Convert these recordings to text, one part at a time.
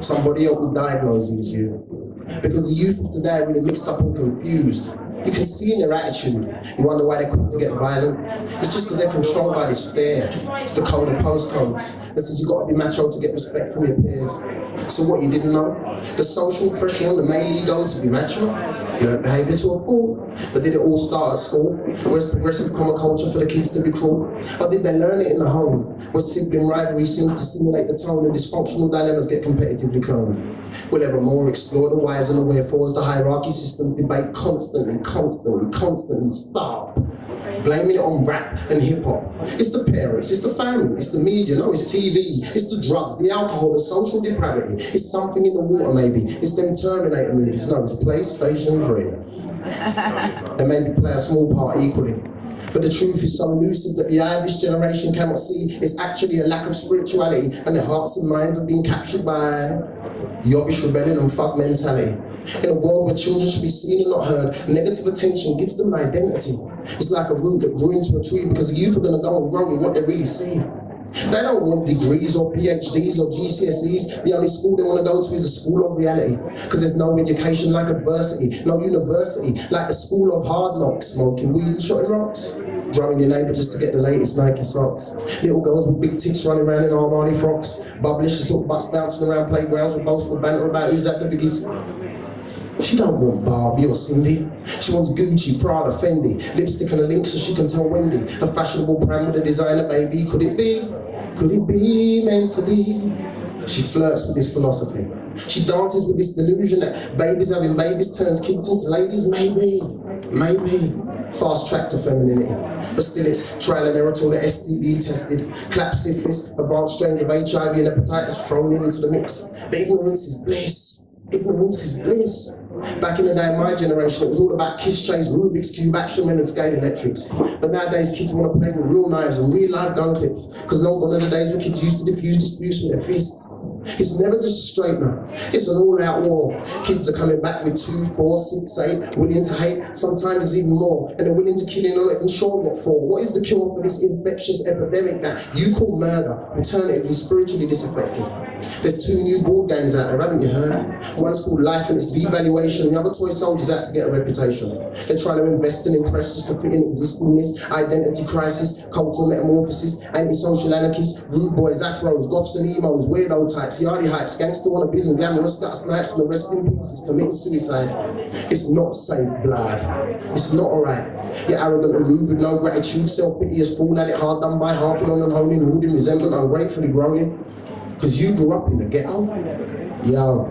Somebody else will diagnose these youth. Because the youth of today are really mixed up and confused. You can see in their attitude, you wonder why they're quick to get violent. It's just because they're controlled by this fear. It's the code of postcodes that says you've got to be macho to get respect from your peers. So what you didn't know? The social pressure on the male ego to be macho? Learned behaviour to a fault. But did it all start at school? Where's progressive common culture for the kids to be cruel? Or did they learn it in the home, where sibling rivalry seems to simulate the tone and dysfunctional dilemmas get competitively cloned? We'll ever more explore the whys and the wherefores, the hierarchy systems debate constantly stop. Blaming it on rap and hip-hop. It's the parents, it's the family, it's the media, no, it's TV, it's the drugs, the alcohol, the social depravity. It's something in the water maybe. It's them Terminator movies, no, it's PlayStation 3. And maybe play a small part equally. But the truth is so elusive that the eye of this generation cannot see. It's actually a lack of spirituality, and their hearts and minds have been captured by yobbish rebellion and fuck mentality. In a world where children should be seen and not heard, negative attention gives them an identity. It's like a root that grew into a tree because the youth are going to go and run with what they really see. They don't want degrees or PhDs or GCSEs. The only school they want to go to is a school of reality. Because there's no education like adversity, no university like the school of hard knocks, smoking weed and shotting rocks. Drumming your neighbour just to get the latest Nike socks. Little girls with big tits running around in Armani frocks. Bubblicious little butts bouncing around playgrounds with boastful banter about who's at the biggest. She don't want Barbie or Cindy. She wants Gucci, Prada, Fendi, lipstick and a link so she can tell Wendy. A fashionable brand with a designer baby. Could it be? Could it be meant to be? She flirts with this philosophy. She dances with this delusion that babies having babies turns kids into ladies. Maybe. Fast track to femininity. But still it's trial and error till the STD tested. Clap syphilis, advanced strains of HIV and hepatitis thrown into the mix. But ignorance is bliss. Ignorance is bliss. Back in the day, my generation, it was all about kiss chase, Rubik's Cube, action men and skate electrics. But nowadays, kids want to play with real knives and real life gun clips. Because long gone are the days where kids used to diffuse disputes with their fists. It's never just a straightener, it's an all-out war. Kids are coming back with 2, 4, 6, 8, willing to hate, sometimes it's even more, and they're willing to kill in order to ensure what for. What is the cure for this infectious epidemic that you call murder, alternatively spiritually disaffected? There's 2 new board games out there, haven't you heard? One's called Life and its Devaluation, the other toy soldiers out to get a reputation. They're trying to invest and impress just to fit in existingness, identity crisis, cultural metamorphosis, anti-social anarchists, rude boys, afros, goths and emos, weirdo types, yardie hypes, gangster wannabes and glamorous gutter snipes and the rest in pieces committing suicide. It's not safe, blood. It's not alright. You're arrogant and rude with no gratitude, self-pity has fallen at it hard done by harping on and honing, hooding, resemblant, ungratefully groaning. Because you grew up in the ghetto. Yo,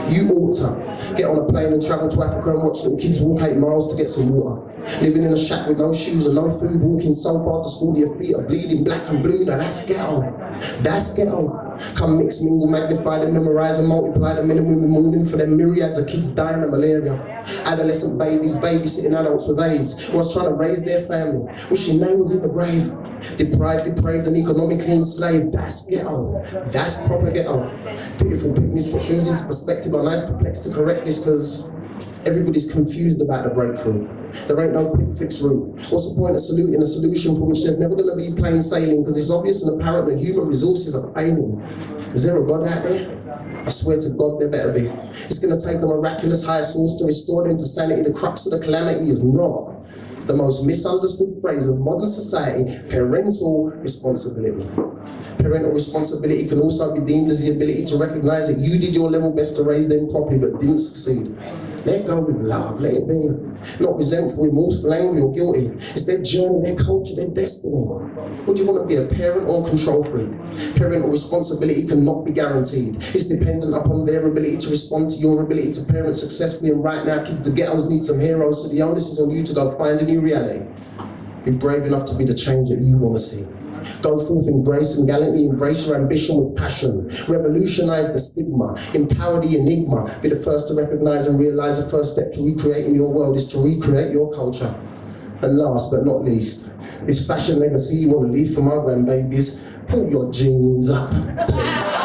you ought to get on a plane and travel to Africa and watch little kids walk 8 miles to get some water. Living in a shack with no shoes and no food, walking so far to school your feet are bleeding black and blue. Now that's ghetto. That's ghetto. Come mix, mingle, magnify, and memorize and multiply the men and women mourning for their myriads of kids dying of malaria. Adolescent babies babysitting adults with AIDS, was trying to raise their family, wishing they was in the grave. Deprived, depraved, and economically enslaved. That's ghetto. That's proper ghetto. Pitiful picnics put things into perspective. I'm nice perplexed to correct this because everybody's confused about the breakthrough. There ain't no quick fix route. What's the point of saluting a solution for which there's never going to be plain sailing because it's obvious and apparent that human resources are failing? Is there a God out there? I swear to God there better be. It's going to take a miraculous higher source to restore them to sanity. The crux of the calamity is not the most misunderstood phrase of modern society, parental responsibility. Parental responsibility can also be deemed as the ability to recognize that you did your level best to raise them properly but didn't succeed. Let go with love, let it be. Not resentful, remorseful, angry or guilty. It's their journey, their culture, their destiny. Would you want to be a parent or a control freak? Parental responsibility cannot be guaranteed. It's dependent upon their ability to respond to your ability to parent successfully. And right now, kids, the ghettos need some heroes, so the onus is on you to go find a new reality. Be brave enough to be the change that you want to see. Go forth in grace and gallantly embrace your ambition with passion. Revolutionize the stigma, empower the enigma. Be the first to recognize and realize the first step to recreating your world is to recreate your culture. And last but not least, this fashion legacy you want to leave for my grandbabies, pull your jeans up, please.